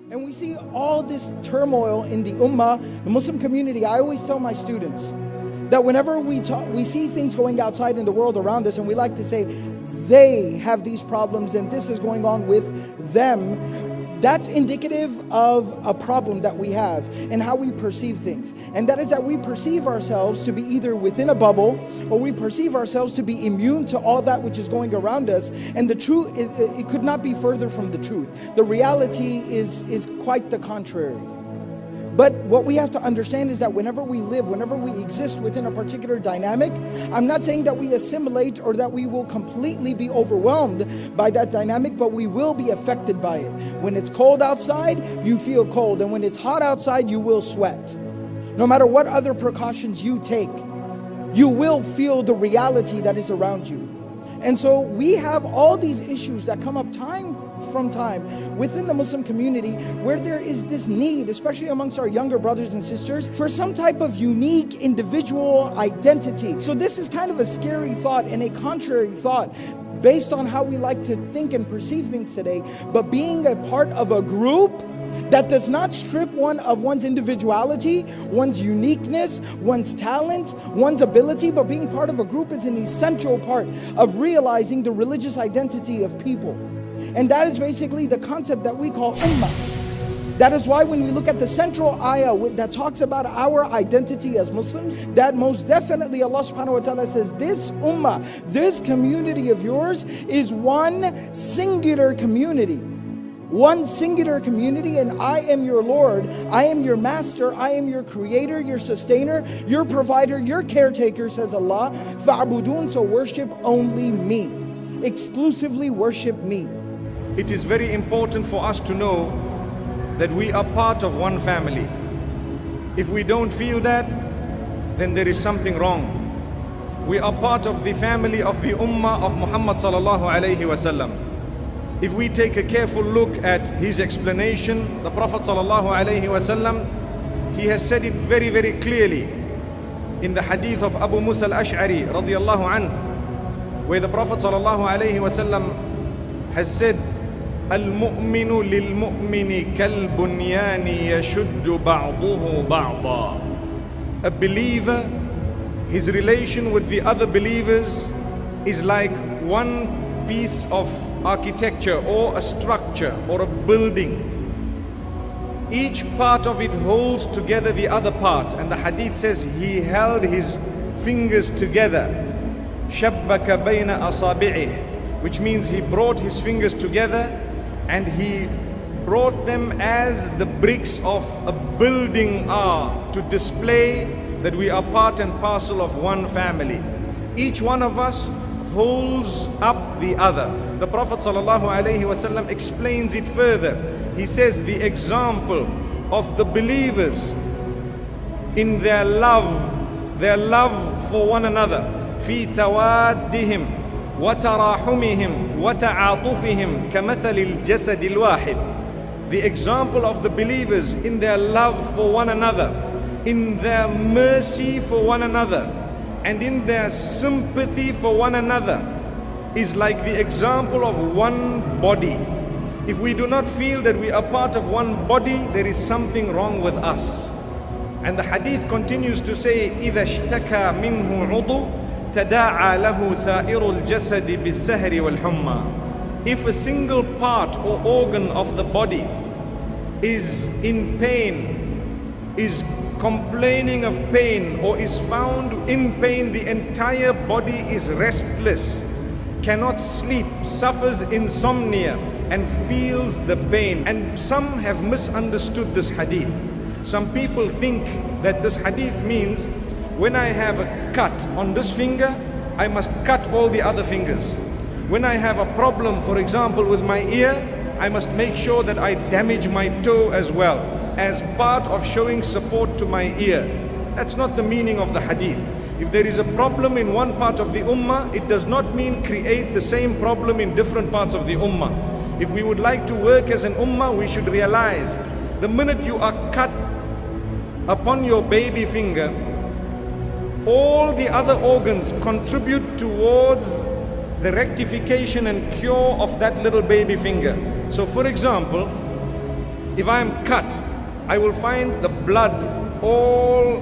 And we see all this turmoil in the Ummah, the Muslim community. I always tell my students that whenever we see things going outside in the world around us, and we like to say, they have these problems and this is going on with them, that's indicative of a problem that we have and how we perceive things. And that is that we perceive ourselves to be either within a bubble, or we perceive ourselves to be immune to all that which is going around us. And the truth, it could not be further from the truth. The reality is quite the contrary. But what we have to understand is that whenever we live, whenever we exist within a particular dynamic, I'm not saying that we assimilate or that we will completely be overwhelmed by that dynamic, but we will be affected by it. When it's cold outside, you feel cold. And when it's hot outside, you will sweat. No matter what other precautions you take, you will feel the reality that is around you. And so we have all these issues that come up time from time within the Muslim community, where there is this need, especially amongst our younger brothers and sisters, for some type of unique individual identity. So this is kind of a scary thought and a contrary thought based on how we like to think and perceive things today. But being a part of a group that does not strip one of one's individuality, one's uniqueness, one's talents, one's ability, but being part of a group is an essential part of realizing the religious identity of people. And that is basically the concept that we call Ummah. That is why when we look at the central ayah that talks about our identity as Muslims, that most definitely Allah subhanahu wa ta'ala says, this Ummah, this community of yours is one singular community. One singular community, and I am your Lord, I am your master, I am your creator, your sustainer, your provider, your caretaker, says Allah. Fa'budun, so worship only me. Exclusively worship me. It is very important for us to know that we are part of one family. If we don't feel that, then there is something wrong. We are part of the family of the Ummah of Muhammad sallallahu alayhi wasallam. If we take a careful look at his explanation, the Prophet sallallahu alayhi wasallam, he has said it very, very clearly in the hadith of Abu Musa al-Ash'ari radiyallahu anhu, where the Prophet sallallahu alayhi wasallam has said, Al-mu'minu lil-mu'mini kal-bunyani yashuddu ba'duhu ba'da. A believer, his relation with the other believers is like one piece of architecture or a structure or a building. Each part of it holds together the other part, and the hadith says he held his fingers together, shabbaka bayna asabi'ih, which means he brought his fingers together and he brought them as the bricks of a building are, to display that we are part and parcel of one family. Each one of us holds up the other. The Prophet ﷺ explains it further. He says the example of the believers in their love for one another, في توادهم وتراحمهم وتعاطفهم كمثل الجسد الواحد. The example of the believers in their love for one another, in their mercy for one another, and in their sympathy for one another is like the example of one body. If we do not feel that we are part of one body, there is something wrong with us. And the hadith continues to say, إِذَا اشْتَكَى مِنْهُ عُضُوٌ تَدَاعَى لَهُ سَائِرُ الْجَسَدِ بِالسَّهْرِ وَالْحُمَّى. If a single part or organ of the body is in pain, is complaining of pain, or is found in pain, the entire body is restless, cannot sleep, suffers insomnia and feels the pain. And some have misunderstood this hadith. Some people think that this hadith means when I have a cut on this finger, I must cut all the other fingers. When I have a problem, for example, with my ear, I must make sure that I damage my toe as well, as part of showing support to my ear. That's not the meaning of the hadith. If there is a problem in one part of the ummah, it does not mean create the same problem in different parts of the ummah. If we would like to work as an ummah, we should realize the minute you are cut upon your baby finger, all the other organs contribute towards the rectification and cure of that little baby finger. So for example, If I am cut, I will find the blood all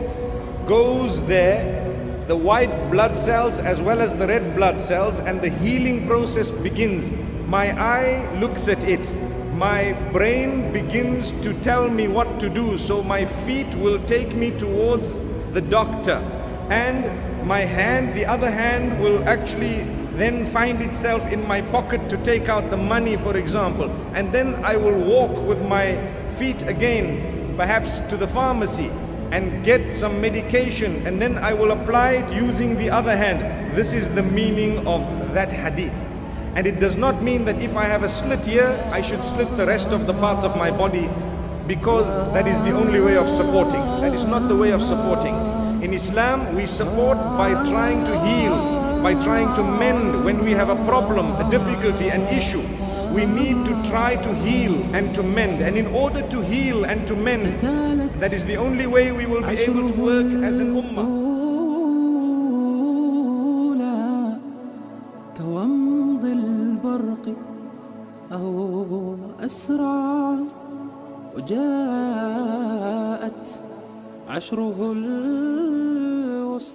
goes there, the white blood cells as well as the red blood cells, and the healing process begins. My eye looks at it. My brain begins to tell me what to do. So my feet will take me towards the doctor. And my hand, the other hand, will actually then find itself in my pocket to take out the money, for example. And then I will walk with my feet again, perhaps to the pharmacy, and get some medication, and then I will apply it using the other hand. This is the meaning of that hadith. And it does not mean that if I have a slit here, I should slit the rest of the parts of my body, because that is the only way of supporting. That is not the way of supporting. In Islam, we support by trying to heal, by trying to mend. When we have a problem, a difficulty, an issue, we need to try to heal and to mend. And in order to heal and to mend, that is the only way we will be able to work as an ummah. كومض البرق أو أسرع وجاءت عشره الوسطى